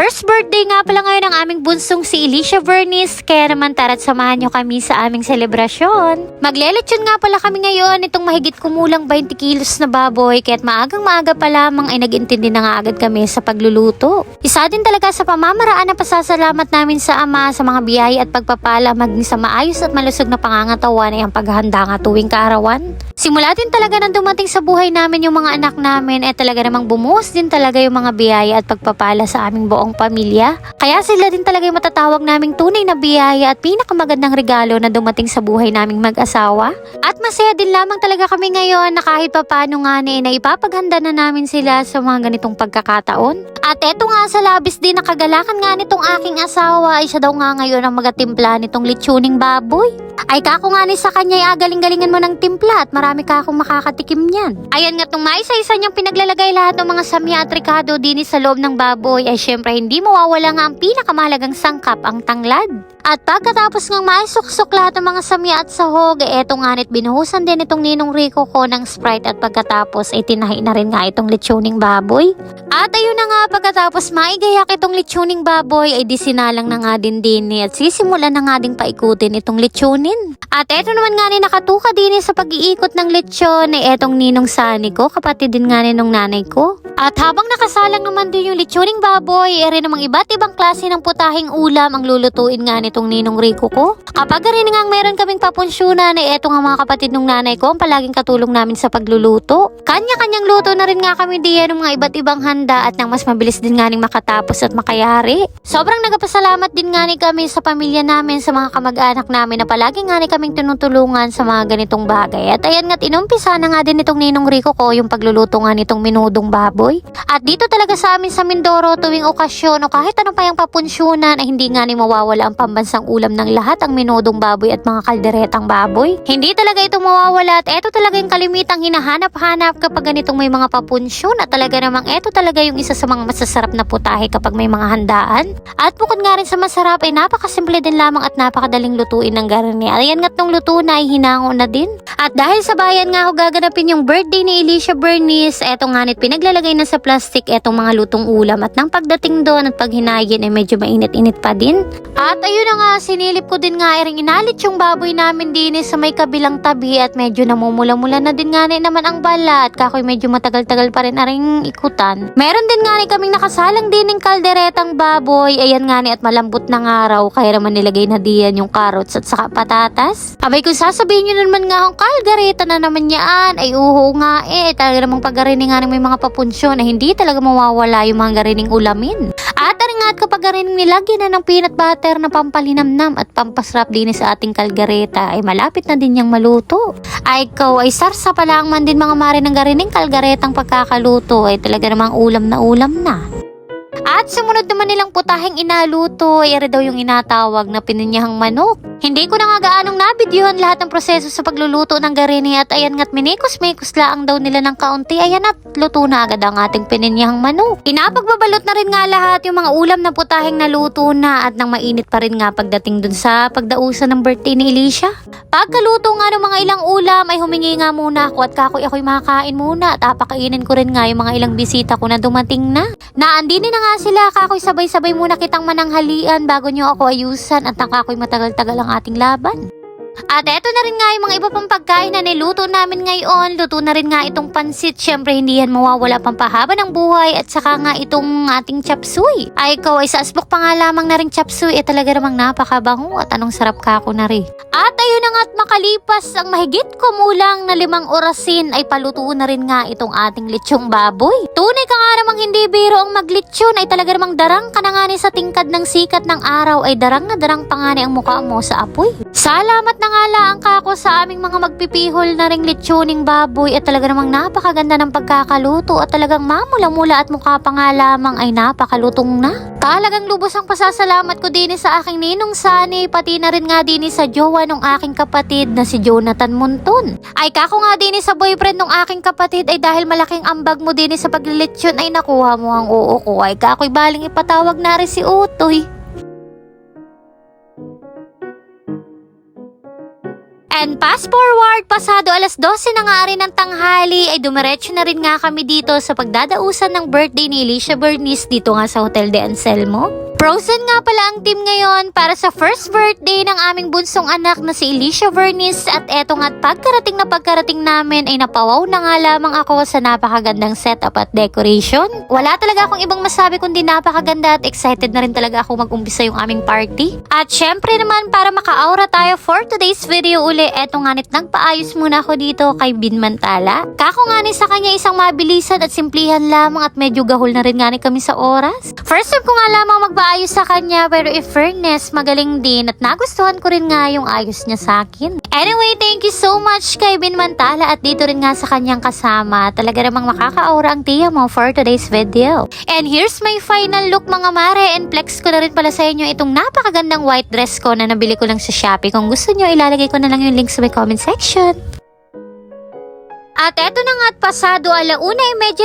First birthday nga pala ngayon ng aming bunsong si Alicia Bernice, kaya naman tara't samahan nyo kami sa aming selebrasyon. Maglelechon nga pala kami ngayon itong mahigit kumulang 20 kilos na baboy, kaya't maagang maaga pa lamang ay nag-intindi na nga agad kami sa pagluluto. Isa din talaga sa pamamaraan na pasasalamat namin sa Ama sa mga biyaya at pagpapala maging sa maayos at malusog na pangangatawan ay ang paghahanda nga tuwing kaarawan. Simula din talaga nang dumating sa buhay namin yung mga anak namin, talaga namang bumuhos din talaga yung mga biyaya at pagpapala sa aming buong pamilya. Kaya sila din talaga yung matatawag naming tunay na biyaya at pinakamagandang regalo na dumating sa buhay naming mag-asawa. At masaya din lamang talaga kami ngayon na kahit papano nga na ipapaghanda na namin sila sa mga ganitong pagkakataon. At eto nga sa labis din na kagalakan nga nitong aking asawa ay siya daw nga ngayon ang magatimpla nitong lechoning baboy. Ay kako nga ni sa kanya ay agaling-galingan mo ng timpla at marami ka akong makakatikim niyan. Ayan nga nung maisa-isa niyang pinaglalagay lahat ng mga samya at ricado din sa loob ng baboy ay syempre hindi mawawala nga ang pinakamahalagang sangkap, ang tanglad. At pagkatapos ngang maisuksok lahat ng mga samya at sahog, eto nga nit binuhusan din itong Ninong Rico ko ng Sprite at pagkatapos ay tinahi na rin nga itong lechoning baboy. At ayun na nga pagkatapos maigayak itong lechoning baboy ay disinalang na nga din at sisimulan na nga ding paikutin itong lechonin. At eto naman nga ni nakatuka din sa pag-iikot ng lechon ay etong Ninong Sani ko, kapatid din nga nung nanay ko. At habang nakasalang naman din yung lechoning baboy, rin namang iba't ibang klase ng putahing ulam ang lulutuin nga nitong Ninong Rico ko. Kapag rin nga meron kaming papunsyonan ay eto nga mga kapatid nung nanay ko ang palaging katulong namin sa pagluluto. Kanya-kanyang luto na rin nga kami diyan ng mga iba't ibang handa at nang mas mabilis din nga ning makatapos at makayari. Sobrang nagpasalamat din nga ni kami sa pamilya namin, sa mga kamag-anak namin na palagi nga ni kaming tinutulungan sa mga ganitong bagay. At ayan nga't inumpisa na nga din itong Ninong Rico ko yung pagluluto nga nitong minudong baboy. At dito talaga sa amin sa Mindoro tuwing okasyon o kahit ano pa yung papunsyonan ay hindi nga ni mawawala ang pambansang ulam ng lahat, ang minudong baboy at mga kalderetang baboy. Hindi talaga ito mawawala at eto talaga yung kalimitang hinahanap-hanap kapag ganitong may mga papunsyon at talaga namang eto talaga yung isa sa mga masasarap na putahe kapag may mga handaan. At bukod nga rin sa masarap ay napakasimple din lamang at napakadaling lutuin ng garni. Ayan nga't nung luto na ay hinango na din. At dahil sa bayan nga ako gaganapin yung birthday ni Alicia Bernice, eto nga nit pinaglalagay na sa plastic etong mga lutong ulam at nang pagdating doon at paghinagin ay medyo mainit-init pa din. At ayun na nga, sinilip ko din nga ring inalit yung baboy namin din sa may kabilang tabi at medyo namumula-mula na din nga naman ang bala at kakoy medyo matagal-tagal pa rin aring ikutan. Meron din nga kaming nakasalang din ng kalderetang baboy, ayan nga at malambot ng araw kaya naman nilagay na diyan yung carrots at saka patatas. Abay kung sasabihin nyo naman nga ang kaldereta na naman yan ay uho nga talaga namang pag-garini nga may mga papunsyon na hindi talaga mawawala yung mga garining ulamin. At nga at kapag garining nilagyan na ng peanut butter na pampalinamnam at pampasarap din sa ating kalgareta ay malapit na din niyang maluto. Ay ikaw ay sarsa pa lang man din mga mare ng garining kalgaretang pagkakaluto ay talaga namang ulam na. At sumunod naman nilang putaheng inaluto ay daw yung inatawag na pininyahang manok. Hindi ko na nga gaanong nabidyohan lahat ng proseso sa pagluluto ng garini at ayan nga't minikos-mikos laang daw nila ng kaunti, ayan at luto na agad ang ating pininyahang manok. Inapagbabalot na rin nga lahat yung mga ulam na putaheng naluto na at nang mainit pa rin nga pagdating dun sa pagdausan ng birthday ni Alicia. Pagkaluto nga ng mga ilang ulam ay humingi nga muna ako at ako'y makakain muna at apakainin ko rin nga yung mga ilang bisita ko na dumating na. Naandinin na nga sila, kako'y sabay-sabay muna kitang mananghalian bago nyo ako ayusan at kako'y matagal-tagal ang ating laban. At eto na rin nga yung mga iba pang pagkain na niluto namin ngayon. Luto na rin nga itong pansit. Syempre hindi yan mawawala pang pahaba ng buhay at saka nga itong ating chop suey. Ay ikaw ay sa asbok pa nga lamang na rin chop suey talaga namang napakabango at anong sarap kako na rin. At ayun na nga't makalipas ang mahigit kumulang na 5 orasin ay paluto na rin nga itong ating lechong baboy. Tunay ka nga namang hindi biro ang maglechon ay talaga namang darang ka na nga ni sa tingkad ng sikat ng araw ay darang na darang pa nga ni ang mukha mo sa apoy. Salamat na nga lang kako sa aming mga magpipihol na ring lechoning baboy at talaga namang napakaganda ng pagkakaluto at talagang mamula-mula at mukha pa nga lamang ay napakalutong na. Talagang lubos ang pasasalamat ko din sa aking Ninong Sani, pati na rin nga din sa jowa ng aking kapatid na si Jonathan Monton. Ay kako nga din sa boyfriend ng aking kapatid ay dahil malaking ambag mo din sa paglilechon ay nakuha mo ang oo ko ay kako'y baling ipatawag na rin si Utoy. And And fast forward, pasado alas 12 na nga rin ng tanghali ay dumiretso na rin nga kami dito sa pagdadausan ng birthday ni Alicia Bernice dito nga sa Hotel de Anselmo. Frozen nga pala ang team ngayon para sa first birthday ng aming bunsong anak na si Alicia Bernice at eto nga't pagkarating namin ay napawaw na nga lamang ako sa napakagandang setup at decoration. Wala talaga akong ibang masabi kundi napakaganda at excited na rin talaga ako mag-umpisa yung aming party. At syempre naman para maka-aura tayo for today's video uli, eto nga nit nagpaayos muna ako dito kay Bin Mantala. Kako nga ni sa kanya isang mabilisan at simplihan lamang at medyo gahol na rin nga ni kami sa oras. First time ko nga lamang magpaayos sa kanya pero in fairness magaling din at nagustuhan ko rin nga yung ayos niya sa akin. Anyway, thank you so much kay Bin Mantala at dito rin nga sa kanyang kasama. Talaga namang makaka-aura ang tiya mo for today's video. And here's my final look mga mare, and flex ko na rin pala sa inyo itong napakagandang white dress ko na nabili ko lang sa Shopee. Kung gusto nyo, ilalagay ko na lang yung link sa my comment section. At eto na nga't pasado 1:30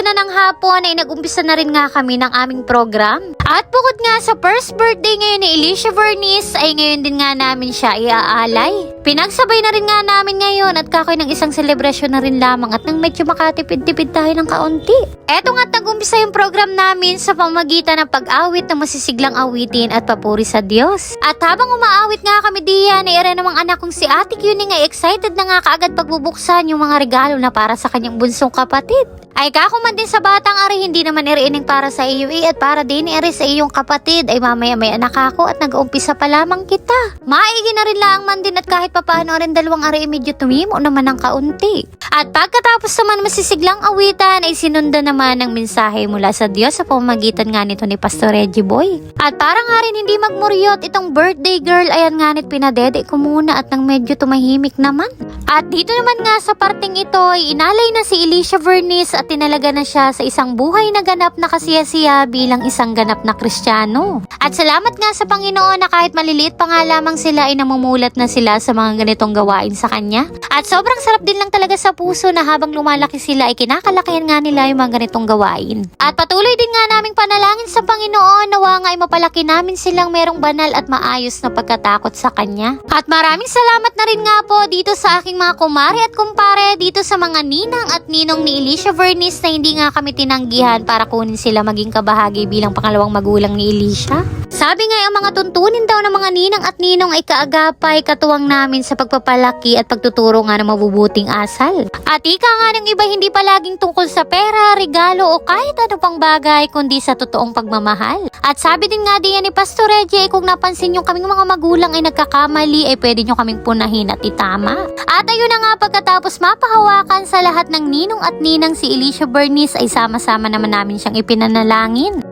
na ng hapon ay nag-umpisa na rin nga kami ng aming program. At bukod nga sa first birthday ngayon ni Alicia Bernice ay ngayon din nga namin siya iaalay. Pinagsabay na rin nga namin ngayon at kakoy ng isang selebrasyon na rin lamang at nang medyo makatipid-tipid tayo ng kaunti. Eto nga't nag-umpisa yung program namin sa pamagitan ng pag-awit ng masisiglang awitin at papuri sa Diyos. At habang umaawit nga kami diyan ay ere namang anak kong si Ate Cuning ay excited na nga kaagad pagbubuksan yung mga regalo na para sa kanyang bunsong kapatid. Ay kako man din sa batang ari, hindi naman iriining para sa iyo at para din iri sa iyong kapatid ay mamaya may anak ako at nag-uumpisa pa lamang kita. Maigi na rin lang man din at kahit papaano rin dalawang ari medyo tumimo naman ng kaunti. At pagkatapos naman masisiglang awitan ay sinundan naman ng mensahe mula sa Diyos sa pamamagitan nga nito ni Pastor Reggie Boy. At para nga rin hindi magmuryot itong birthday girl, ayan nga nit pinadede ko muna at nang medyo tumahimik naman. At dito naman nga sa parting ito ay inalay na si Alicia Bernice at tinalaga na siya sa isang buhay na ganap na kasiyasiya bilang isang ganap na Kristiyano. At salamat nga sa Panginoon na kahit maliliit pa nga lamang sila ay namumulat na sila sa mga ganitong gawain sa kanya. At sobrang sarap din lang talaga sa puso na habang lumalaki sila ay kinakalakihan nga nila yung mga ganitong gawain. At patuloy din nga naming panalangin sa Panginoon nawa nga ay mapalaki namin silang merong banal at maayos na pagkatakot sa kanya. At maraming salamat na rin nga po dito sa aking mga kumare at kumpare dito sa mga ninang at ninong ni Alicia Bernice na hindi nga kami tinanggihan para kunin sila maging kabahagi bilang pangalawang magulang ni Alicia. Sabi nga ang mga tuntunin daw ng mga ninang at ninong ay kaagapay katuwang namin sa pagpapalaki at pagtuturo nga ng mabubuting asal. At ika nga ng iba hindi palaging tungkol sa pera, regalo o kahit ano pang bagay kundi sa totoong pagmamahal. At sabi din nga diyan ni Pastor Reggie ay kung napansin nyo kaming mga magulang ay nagkakamali ay pwede nyo kaming punahin at itama. At ayun na nga pagkatapos mapahawakan sa lahat ng ninong at ninang si Alicia Bernice ay sama-sama naman namin siyang ipinanalangin.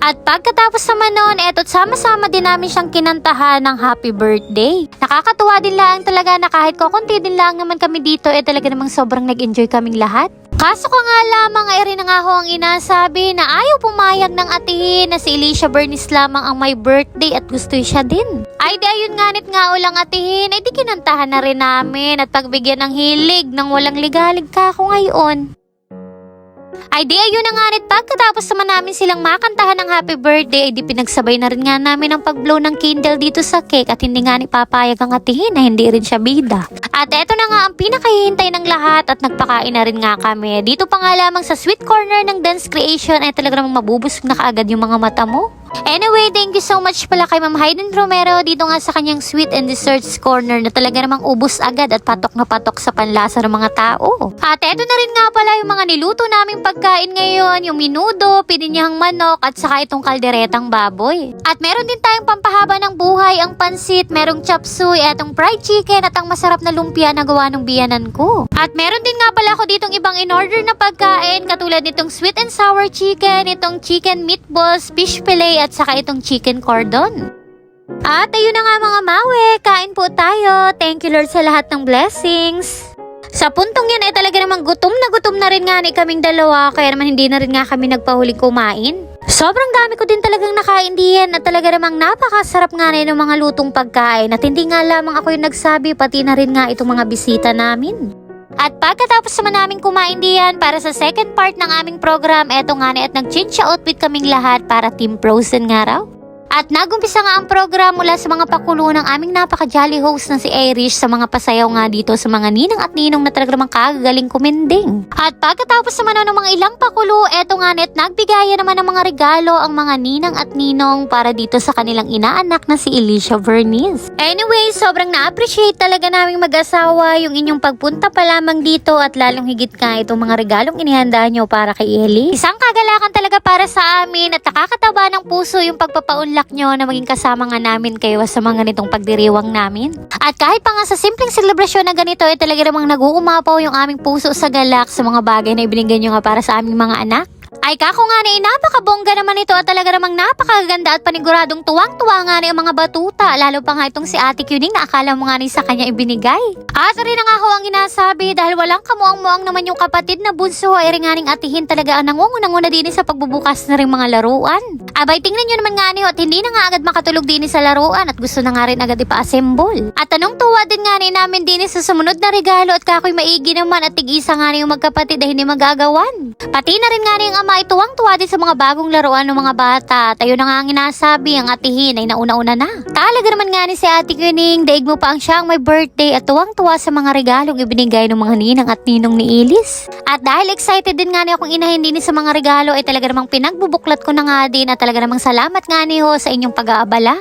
At pagkatapos naman noon, eto't sama-sama din namin siyang kinantahan ng happy birthday. Nakakatuwa din lang talaga na kahit kukunti din lang naman kami dito, talaga namang sobrang nag-enjoy kaming lahat. Kaso ka nga lamang ay rin nga ho ang inasabi na ayaw pumayag ng atihin na si Alicia Bernice lamang ang may birthday at gusto siya din. Ay di ayun nganit nga ulang atihin, ay di kinantahan na rin namin at pagbigyan ng hilig nang walang ligalig ka ako ngayon. Ay di ayun na nga nit pagkatapos naman namin silang makantahan ng happy birthday ay di pinagsabay na rin nga namin ang pag-blow ng candle dito sa cake at hindi nga ni papayag ang atihin na hindi rin siya bida. At eto na nga ang pinakahihintay ng lahat at nagpakain na rin nga kami. Dito pa nga lamang sa sweet corner ng dance creation ay talaga namang mabubusog na kaagad yung mga mata mo. Anyway, thank you so much pala kay Ma'am Hayden Romero dito nga sa kanyang sweet and desserts corner na talaga namang ubos agad at patok na patok sa panlasa ng mga tao. At eto na rin nga pala yung mga niluto naming pagkain ngayon, yung minudo, pininyahang manok at saka itong kalderetang baboy. At meron din tayong pampahaba ng buhay, ang pansit, merong chop suey, etong fried chicken at ang masarap na lumpia na gawa ng biyanan ko. At meron din nga pala ako ditong ibang in-order na pagkain katulad nitong sweet and sour chicken, itong chicken meatballs, fish fillet at saka itong chicken cordon. At ayun na nga mga mawe, kain po tayo. Thank you Lord sa lahat ng blessings. Sa puntong yan ay talaga namang gutom na rin nga ni kaming dalawa kaya naman hindi na rin nga kami nagpahuling kumain. Sobrang dami ko din talagang nakain diyan at talaga namang napakasarap nga na ng mga lutong pagkain at hindi nga lamang ako yung nagsabi pati na rin nga itong mga bisita namin. At pagkatapos naman namin kumain diyan para sa second part ng aming program, eto nga na at nag-change outfit kaming lahat para Team Frozen nga raw. At nagumpisa nga ang program mula sa mga pakulo ng aming napaka-jolly host na si Irish sa mga pasayaw nga dito sa mga ninang at ninong na talaga namang kagagaling kumending. At pagkatapos naman ng mga ilang pakulo, eto nga net nagbigayan naman ng mga regalo ang mga ninang at ninong para dito sa kanilang inaanak na si Alicia Vernice. Anyway, sobrang na-appreciate talaga naming mag-asawa yung inyong pagpunta pa lamang dito at lalong higit nga itong mga regalong inihanda nyo para kay Ellie. Isang kagalakan talaga para sa amin at nakakataba ng puso yung pagpapaunlak nyo na maging kasama nga namin kayo sa mga nitong pagdiriwang namin. At kahit pa nga sa simpleng selebrasyon na ganito ay talaga namang nag-uumapaw yung aming puso sa galak sa mga bagay na ibinigay nyo nga para sa aming mga anak. Ay kako nga na napakabongga naman ito at talaga namang napakaganda at paniguradong tuwang-tuwa nga na yung mga batuta, lalo pa nga itong si Ate Cuning na akala mo nga rin sa kanya ibinigay. At rin nga ako ang inasabi dahil walang kamuang-muang naman yung kapatid na bunso ay rin nga ring atihin talaga ang nangungunang-una din sa pagbubukas na rin mga laruan. Abay tingnan nyo naman nga niyo at hindi na nga agad makatulog din sa laruan at gusto na nga rin agad ipa-assemble. At tanong tuwa din nga namin din sa sumunod na regalo at kako'y maigi naman at tig-isa nga yung magkapatid ay hindi magagawan. Pati na rin nga yung ama ay tuwang-tuwa din sa mga bagong laruan ng mga bata. Tayo na nga ang inasabi, ang atihin ay nauna-una na. Talaga naman nga ni si Ate Cuning, daig mo pa ang siyang may birthday at tuwang-tuwa sa mga regalong ibinigay ng mga ninang at ninong ni Ellis. At dahil excited din nga ni akong inahin din sa mga regalo ay talaga namang pinagbubuklat ko na nga din at talaga namang salamat nga niyo sa inyong pag-aabala.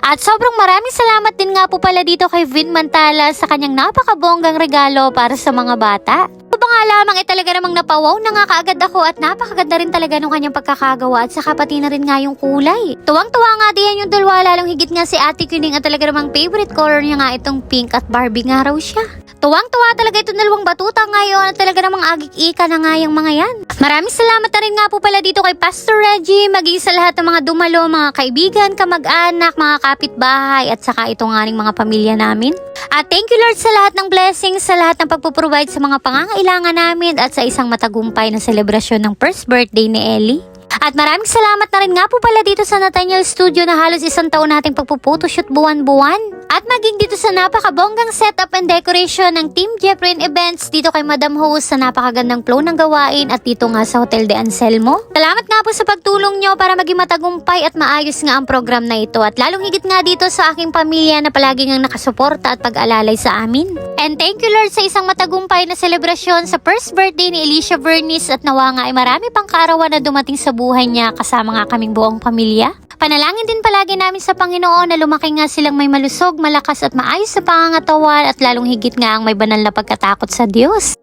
At sobrang maraming salamat din nga po pala dito kay Vin Mantala sa kanyang napakabonggang regalo para sa mga bata. Ito pa nga lamang ay talaga namang napawaw na nga kaagad ako at napakaganda rin talaga nung kanyang pagkakagawa at saka pati na rin nga yung kulay. Tuwang-tuwa nga din yung dalawa lalong higit nga si Ate Cuning at talaga namang favorite color niya nga itong pink at Barbie nga raw siya. Tuwang-tuwa talaga itong dalawang batuta ngayon at talaga namang agik-ika na nga yung mga yan. Maraming salamat na rin nga po pala dito kay Pastor Reggie, maging sa lahat ng mga dumalo, mga kaibigan, kamag-anak, mga kapitbahay at saka ito nga ring mga pamilya namin. At thank you Lord sa lahat ng blessings, sa lahat ng pagpuprovide sa mga pangangailangan namin at sa isang matagumpay na selebrasyon ng first birthday ni Ellie. At maraming salamat na rin nga po pala dito sa Nathaniel Studio na halos isang taon nating pagpuputoshoot buwan-buwan. At maging dito sa napakabonggang setup and decoration ng Team Jeffrey Events dito kay Madam Host sa napakagandang flow ng gawain at dito nga sa Hotel de Anselmo. Salamat nga po sa pagtulong nyo para maging matagumpay at maayos nga ang program na ito at lalong higit nga dito sa aking pamilya na palagi nga nakasuporta at pag-alalay sa amin. And thank you Lord sa isang matagumpay na selebrasyon sa first birthday ni Alicia Vernice at nawa nga ay marami pang kaarawan na dumating sa buhay niya kasama nga kaming buong pamilya. Panalangin din palagi namin sa Panginoon na lumaki nga silang may malusog, malakas at maayos sa pangangatawan at lalong higit nga ang may banal na pagkatakot sa Diyos.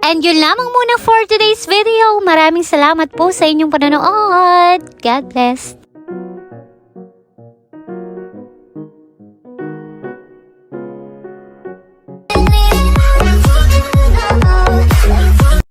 And yun lamang muna for today's video. Maraming salamat po sa inyong panonood. God bless.